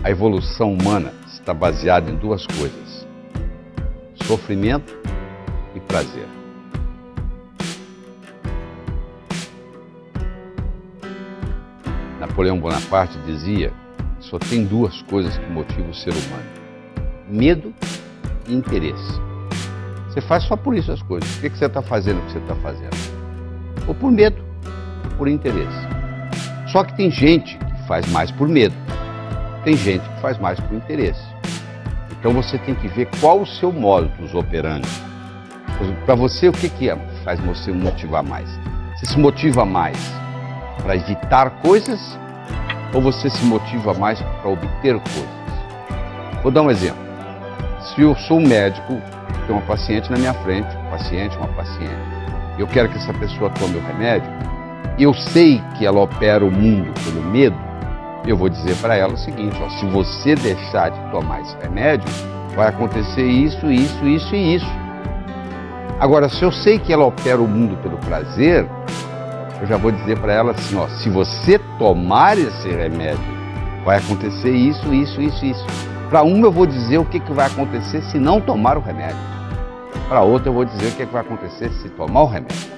A evolução humana está baseada em duas coisas: sofrimento e prazer. Napoleão Bonaparte dizia que só tem duas coisas que motivam o ser humano: medo e interesse. Você faz só por isso as coisas. Por que você está fazendo o que você está fazendo? Ou por medo, ou por interesse. Só que tem gente que faz mais por medo, tem gente que faz mais por interesse. Então você tem que ver qual o seu modus operandi. Para você, o que faz você motivar mais? Você se motiva mais para evitar coisas ou você se motiva mais para obter coisas? Vou dar um exemplo. Se eu sou um médico, tem uma paciente na minha frente, uma paciente, eu quero que essa pessoa tome o remédio, e eu sei que ela opera o mundo pelo medo, eu vou dizer para ela o seguinte: ó, se você deixar de tomar esse remédio, vai acontecer isso, isso, isso e isso. Agora, se eu sei que ela opera o mundo pelo prazer, eu já vou dizer para ela assim, ó, se você tomar esse remédio, vai acontecer isso, isso, isso, isso. Para uma eu vou dizer o que vai acontecer se não tomar o remédio. Para outra eu vou dizer o que vai acontecer se tomar o remédio.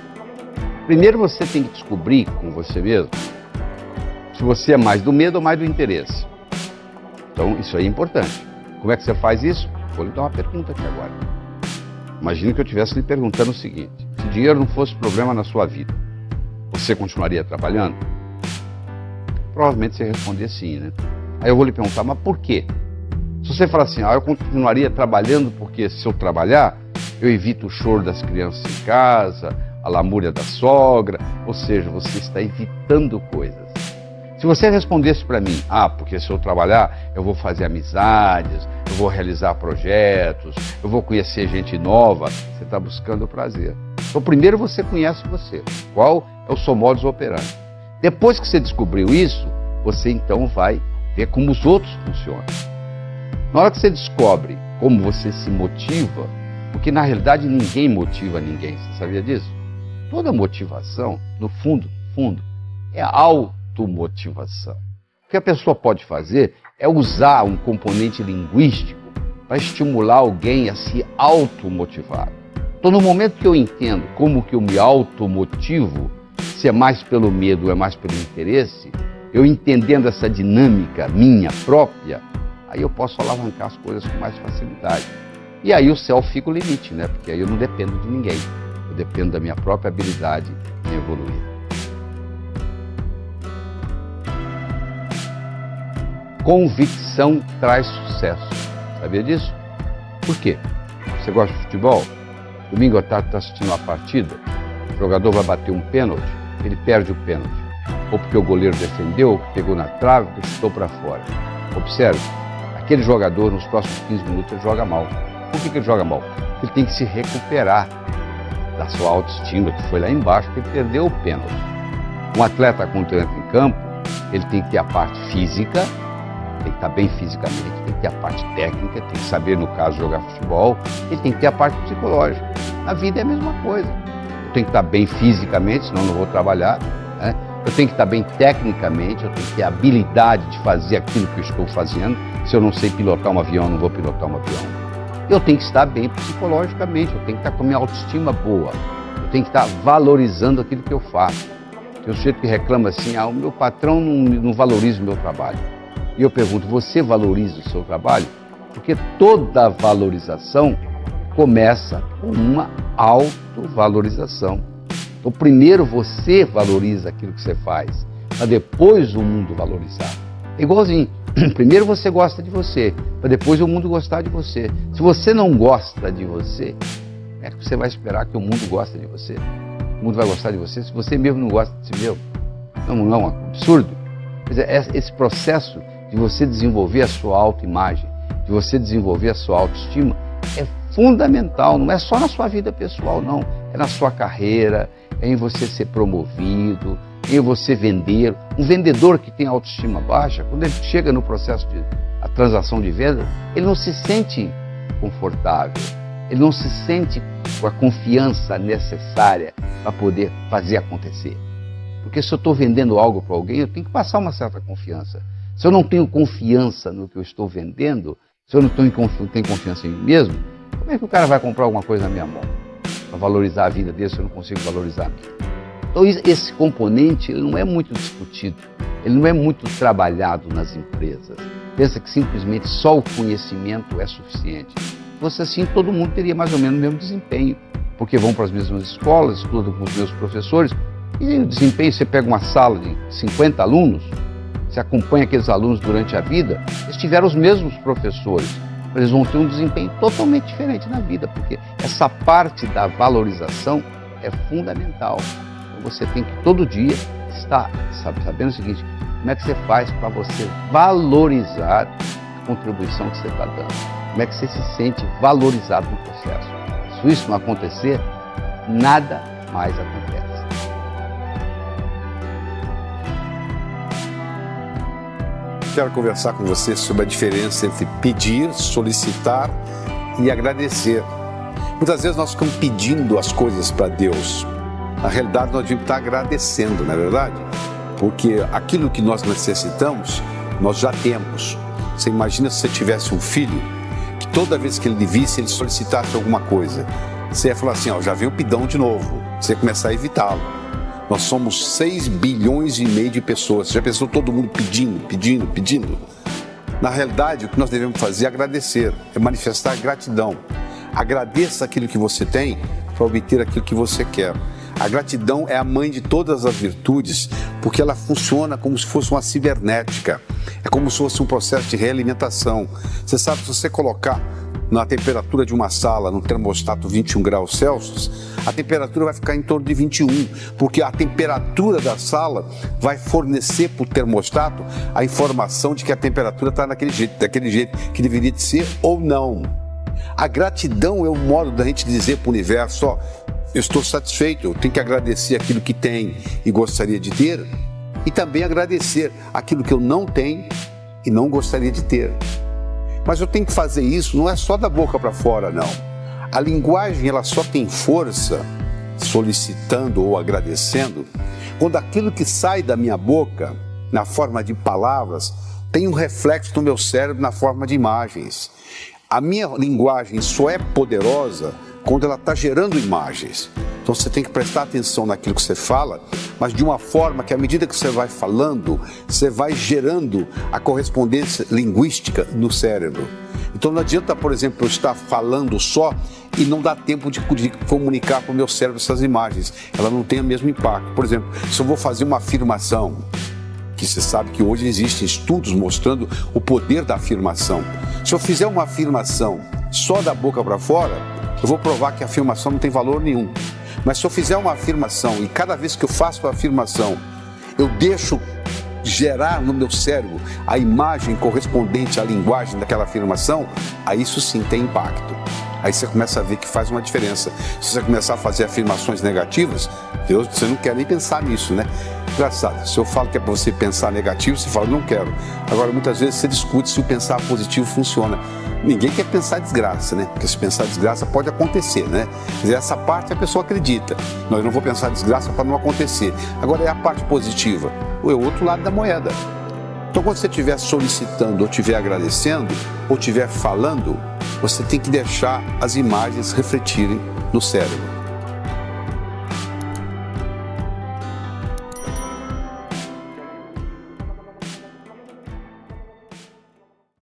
Primeiro você tem que descobrir com você mesmo se você é mais do medo ou mais do interesse. Então isso aí é importante. Como é que você faz isso? Vou lhe dar uma pergunta aqui agora. Imagine que eu estivesse lhe perguntando o seguinte: se dinheiro não fosse problema na sua vida, você continuaria trabalhando? Provavelmente você responderia sim, né? Aí eu vou lhe perguntar, mas por quê? Se você falar assim, eu continuaria trabalhando porque se eu trabalhar, eu evito o choro das crianças em casa, a lamúria da sogra, ou seja, você está evitando coisas. Se você respondesse para mim, porque se eu trabalhar, eu vou fazer amizades, eu vou realizar projetos, eu vou conhecer gente nova, você está buscando o prazer. Então primeiro você conhece você, qual é o seu modus operandi. Depois que você descobriu isso, você então vai ver como os outros funcionam. Na hora que você descobre como você se motiva, porque na realidade ninguém motiva ninguém, você sabia disso? Toda motivação, no fundo, é automotivação. O que a pessoa pode fazer é usar um componente linguístico para estimular alguém a se automotivar. Então no momento que eu entendo como que eu me automotivo, se é mais pelo medo ou é mais pelo interesse, eu entendendo essa dinâmica minha própria, aí eu posso alavancar as coisas com mais facilidade. E aí o céu fica o limite, né? Porque aí eu não dependo de ninguém. Eu dependo da minha própria habilidade em evoluir. Convicção traz sucesso. Sabia disso? Por quê? Você gosta de futebol? Domingo à tarde está assistindo uma partida, o jogador vai bater um pênalti, ele perde o pênalti. Ou porque o goleiro defendeu, pegou na trave, chutou para fora. Observe. Aquele jogador, nos próximos 15 minutos, ele joga mal. Por que ele joga mal? Porque ele tem que se recuperar da sua autoestima, que foi lá embaixo, porque ele perdeu o pênalti. Um atleta, quando entra em campo, ele tem que ter a parte física, tem que estar bem fisicamente, tem que ter a parte técnica, tem que saber, no caso, jogar futebol, ele tem que ter a parte psicológica. Na vida é a mesma coisa. Eu tenho que estar bem fisicamente, senão eu não vou trabalhar, né? Eu tenho que estar bem tecnicamente, eu tenho que ter a habilidade de fazer aquilo que eu estou fazendo. Se eu não sei pilotar um avião, eu não vou pilotar um avião. Eu tenho que estar bem psicologicamente, eu tenho que estar com a minha autoestima boa. Eu tenho que estar valorizando aquilo que eu faço. Tem um sujeito que reclama assim, o meu patrão não valoriza o meu trabalho. E eu pergunto, você valoriza o seu trabalho? Porque toda valorização começa com uma autovalorização. Então, primeiro você valoriza aquilo que você faz, para depois o mundo valorizar. É igualzinho. Primeiro você gosta de você, para depois o mundo gostar de você. Se você não gosta de você, é que você vai esperar que o mundo goste de você. O mundo vai gostar de você se você mesmo não gosta de si mesmo. Não é um absurdo. Quer dizer, esse processo de você desenvolver a sua autoimagem, de você desenvolver a sua autoestima, é fundamental. Não é só na sua vida pessoal, não. É na sua carreira, é em você ser promovido, em você vender. Um vendedor que tem autoestima baixa, quando ele chega no processo de a transação de venda, ele não se sente confortável, ele não se sente com a confiança necessária para poder fazer acontecer. Porque se eu estou vendendo algo para alguém, eu tenho que passar uma certa confiança. Se eu não tenho confiança no que eu estou vendendo, se eu não tenho confiança em mim mesmo, como é que o cara vai comprar alguma coisa na minha mão? Para valorizar a vida dele, se eu não consigo valorizar a minha. Então esse componente ele não é muito discutido, ele não é muito trabalhado nas empresas. Pensa que simplesmente só o conhecimento é suficiente. Se fosse assim, todo mundo teria mais ou menos o mesmo desempenho, porque vão para as mesmas escolas, estudam com os mesmos professores, e o desempenho, você pega uma sala de 50 alunos, você acompanha aqueles alunos durante a vida, eles tiveram os mesmos professores, eles vão ter um desempenho totalmente diferente na vida, porque essa parte da valorização é fundamental. Então você tem que todo dia estar sabendo o seguinte, como é que você faz para você valorizar a contribuição que você está dando? Como é que você se sente valorizado no processo? Se isso não acontecer, nada mais acontece. Quero conversar com você sobre a diferença entre pedir, solicitar e agradecer. Muitas vezes nós ficamos pedindo as coisas para Deus. Na realidade, nós devíamos estar agradecendo, não é verdade? Porque aquilo que nós necessitamos, nós já temos. Você imagina se você tivesse um filho, que toda vez que ele lhe visse, ele solicitasse alguma coisa. Você ia falar assim, ó, já veio o pidão de novo. Você ia começar a evitá-lo. Nós somos 6 bilhões e meio de pessoas. Você já pensou todo mundo pedindo? Na realidade, o que nós devemos fazer é agradecer, é manifestar gratidão. Agradeça aquilo que você tem para obter aquilo que você quer. A gratidão é a mãe de todas as virtudes, porque ela funciona como se fosse uma cibernética. É como se fosse um processo de realimentação. Você sabe, se você colocar na temperatura de uma sala, no termostato 21 graus Celsius, a temperatura vai ficar em torno de 21, porque a temperatura da sala vai fornecer para o termostato a informação de que a temperatura está daquele jeito que deveria de ser ou não. A gratidão é o modo da gente dizer para o universo, ó, eu estou satisfeito, eu tenho que agradecer aquilo que tem e gostaria de ter, e também agradecer aquilo que eu não tenho e não gostaria de ter. Mas eu tenho que fazer isso, não é só da boca para fora, não. A linguagem, ela só tem força, solicitando ou agradecendo, quando aquilo que sai da minha boca, na forma de palavras, tem um reflexo no meu cérebro na forma de imagens. A minha linguagem só é poderosa quando ela está gerando imagens. Então você tem que prestar atenção naquilo que você fala, mas de uma forma que à medida que você vai falando, você vai gerando a correspondência linguística no cérebro. Então não adianta, por exemplo, eu estar falando só e não dá tempo de comunicar para o meu cérebro essas imagens. Ela não tem o mesmo impacto. Por exemplo, se eu vou fazer uma afirmação, que você sabe que hoje existem estudos mostrando o poder da afirmação. Se eu fizer uma afirmação só da boca para fora, eu vou provar que a afirmação não tem valor nenhum. Mas se eu fizer uma afirmação e cada vez que eu faço a afirmação, eu deixo gerar no meu cérebro a imagem correspondente à linguagem daquela afirmação, aí isso sim tem impacto. Aí você começa a ver que faz uma diferença. Se você começar a fazer afirmações negativas, Deus, você não quer nem pensar nisso, né? Engraçado, se eu falo que é para você pensar negativo, você fala, não quero. Agora, muitas vezes você discute se o pensar positivo funciona. Ninguém quer pensar desgraça, né? Porque se pensar desgraça pode acontecer, né? Quer dizer, essa parte a pessoa acredita. Não, eu não vou pensar desgraça para não acontecer. Agora é a parte positiva, ou é o outro lado da moeda. Então, quando você estiver solicitando, ou estiver agradecendo, ou estiver falando, você tem que deixar as imagens refletirem no cérebro.